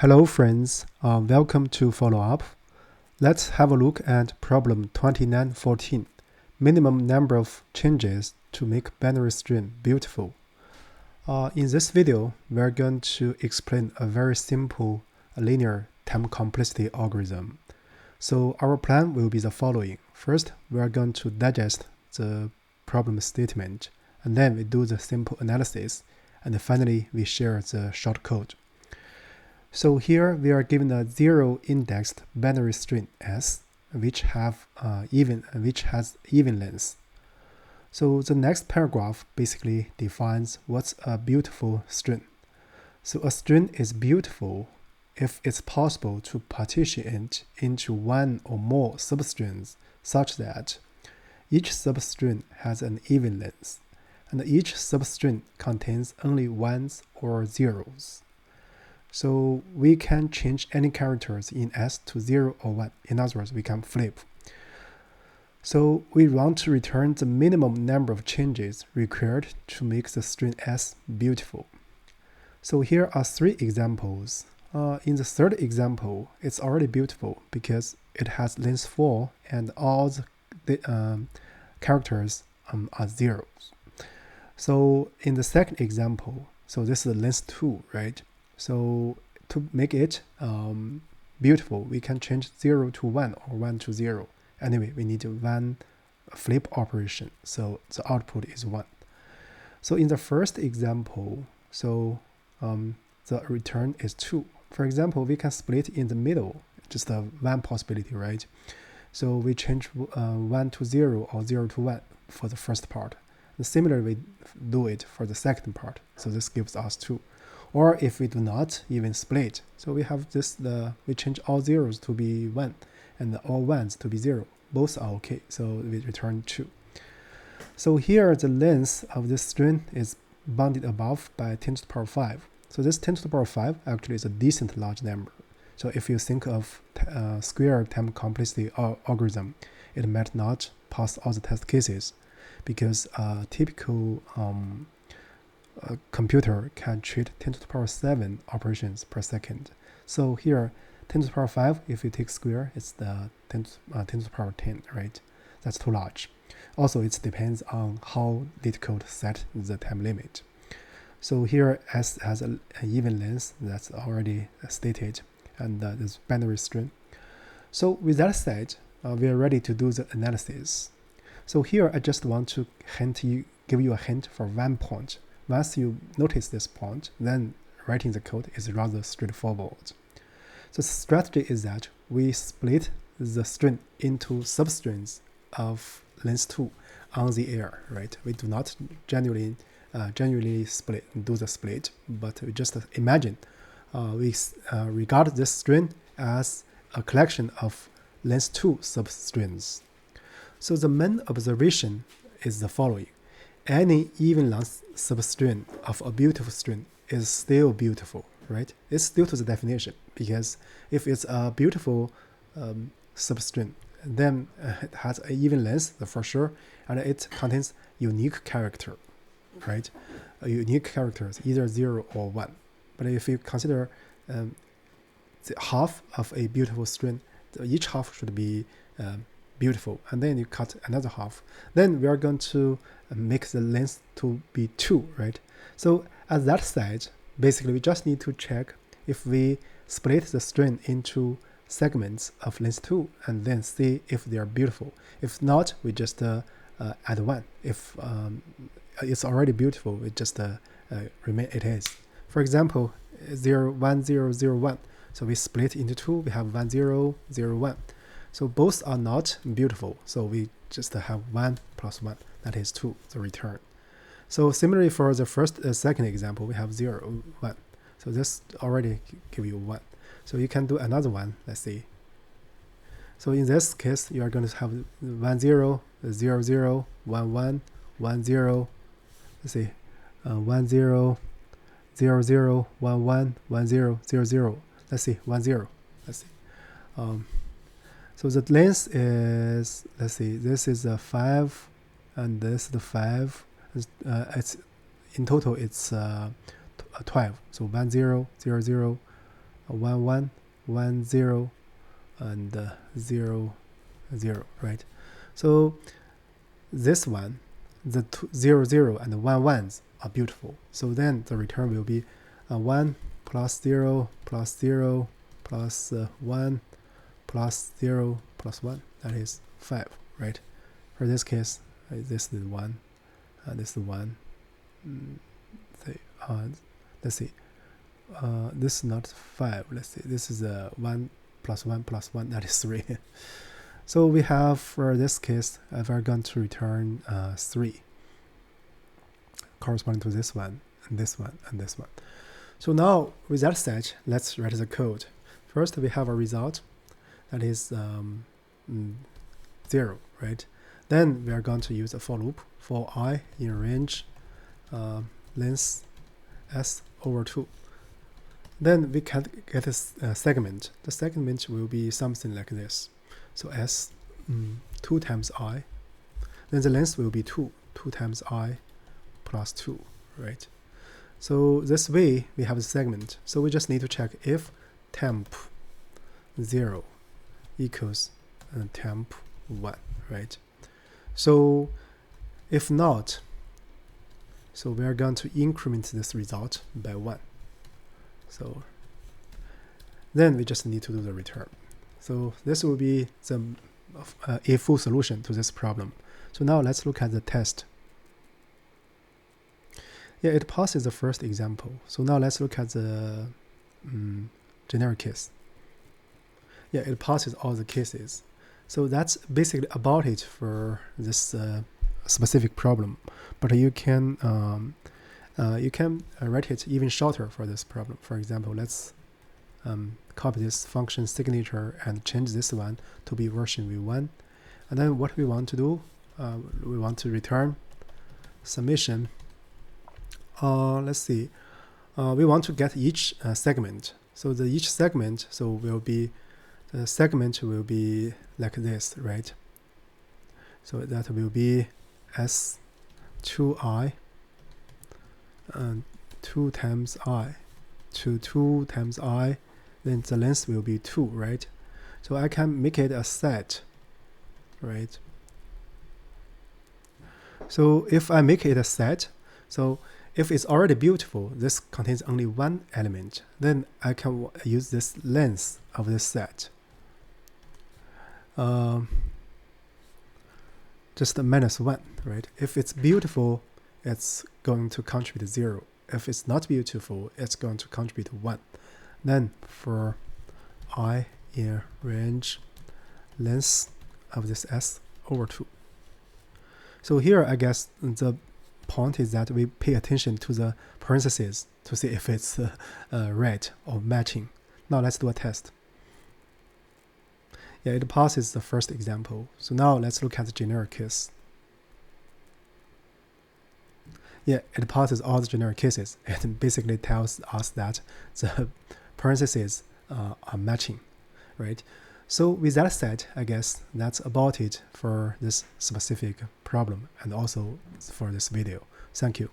Hello friends, welcome to follow up. Let's have a look at problem 2914, minimum number of changes to make binary string beautiful. In this video, we're going to explain a very simple linear time complexity algorithm. So our plan will be the following. First, we are going to digest the problem statement, and then we do the simple analysis, and finally we share the short code. So here we are given a zero-indexed binary string S, which has even length. So the next paragraph basically defines what's a beautiful string. So a string is beautiful if it's possible to partition it into one or more substrings such that each substring has an even length, and each substring contains only ones or zeros. So we can change any characters in S to 0 or 1. In other words, we can flip. So we want to return the minimum number of changes required to make the string S beautiful. So here are three examples. In the third example, it's already beautiful because it has length 4 and all the characters are zeros. So in the second example, so this is length 2, right? So to make it beautiful, we can change 0 to 1 or 1 to 0. Anyway, we need one flip operation, so the output is 1. So in the first example, so the return is 2. For example, we can split in the middle, just one possibility, right? So we change 1 to 0 or 0 to 1 for the first part. And similarly, we do it for the second part. So this gives us 2. Or if we do not even split, so we have this, we change all zeros to be 1 and all ones to be 0. Both are okay, so we return 2. So here the length of this string is bounded above by 10 to the power 5. So this 10 to the power 5 actually is a decent large number. So if you think of square time complexity algorithm, it might not pass all the test cases because typical a computer can treat 10 to the power 7 operations per second. So here, 10 to the power 5, if you take square, it's the 10 to the power 10, right? That's too large. Also, it depends on how leetcode set the time limit. So here, S has an even length, that's already stated, and this binary string. So with that said, we are ready to do the analysis. So here, I just want to give you a hint for one point. Once you notice this point, then writing the code is rather straightforward. So the strategy is that we split the string into substrings of length 2 on the air, right? We do not genuinely do the split, but we just imagine we regard this string as a collection of length 2 substrings. So the main observation is the following. Any even length substring of a beautiful string is still beautiful, right? It's still to the definition, because if it's a beautiful substring, then it has an even length for sure, and it contains unique character, right? A unique characters, either 0 or 1. But if you consider the half of a beautiful string, each half should be beautiful, and then you cut another half. Then we are going to make the length to be 2, right? So at that stage, basically we just need to check if we split the string into segments of length 2 and then see if they are beautiful. If not, we just add 1. If it's already beautiful, we just remain it is. For example, 0, 1, 0, 0, 1. So we split into 2, we have 1, 0, 0, 1. So both are not beautiful, so we just have 1 plus 1, that is 2, the return. So similarly for the second example, we have 0, 1. So this already give you 1. So you can do another one, let's see. So in this case, you are going to have 1, 0, 0, 0, 1, 1, 1, 0, let's see, 1, 0, 0, 0, 1, 1, 1, 0, 0, 0. Let's see, 1, 0, let's see. So the length is, let's see, this is a 5, and this is the 5. It's in total it's 12. So 1, 0, 0, 0, 1 1 1 0 and 0 0, right? So this one, the 0 0 and 1 1s are beautiful. So then the return will be 1 plus 0 plus 0 plus 1 plus 0 plus 1. That is 5, right? For this case, this is 1, this is 1. Let's see. This is not 5. Let's see. This is 1 plus 1 plus 1. That is 3. So we have, for this case, we're going to return 3, corresponding to this one, and this one, and this one. So now, with that said, let's write the code. First, we have a result that is 0, right? Then we are going to use a for loop for I in range length s over 2. Then we can get a segment. The segment will be something like this. So s 2 times I. Then the length will be 2 times I plus 2, right? So this way we have a segment. So we just need to check if temp 0 equals temp 1, right? So if not, so we are going to increment this result by 1. So then we just need to do the return. So this will be a full solution to this problem. So now let's look at the test. Yeah, it passes the first example. So now let's look at the generic case. Yeah, it passes all the cases. So that's basically about it for this specific problem. But you can write it even shorter for this problem. For example, let's copy this function signature and change this one to be version v1. And then what we want to do, we want to return summation. Let's see. We want to get each segment. So each segment, the segment will be like this, right? So that will be s2i 2 times I to 2 times I, then the length will be 2, right? So I can make it a set, right? So if I make it a set, so if it's already beautiful, this contains only one element, then I can use this length of this set. Just a -1, right? If it's beautiful, it's going to contribute 0. If it's not beautiful, it's going to contribute 1. Then for I in range length of this s over 2. So here, I guess the point is that we pay attention to the parentheses to see if it's right or matching. Now let's do a test. Yeah, it passes the first example. So now let's look at the generic case. Yeah, it passes all the generic cases. It basically tells us that the parentheses are matching, right? So with that said, I guess that's about it for this specific problem and also for this video. Thank you.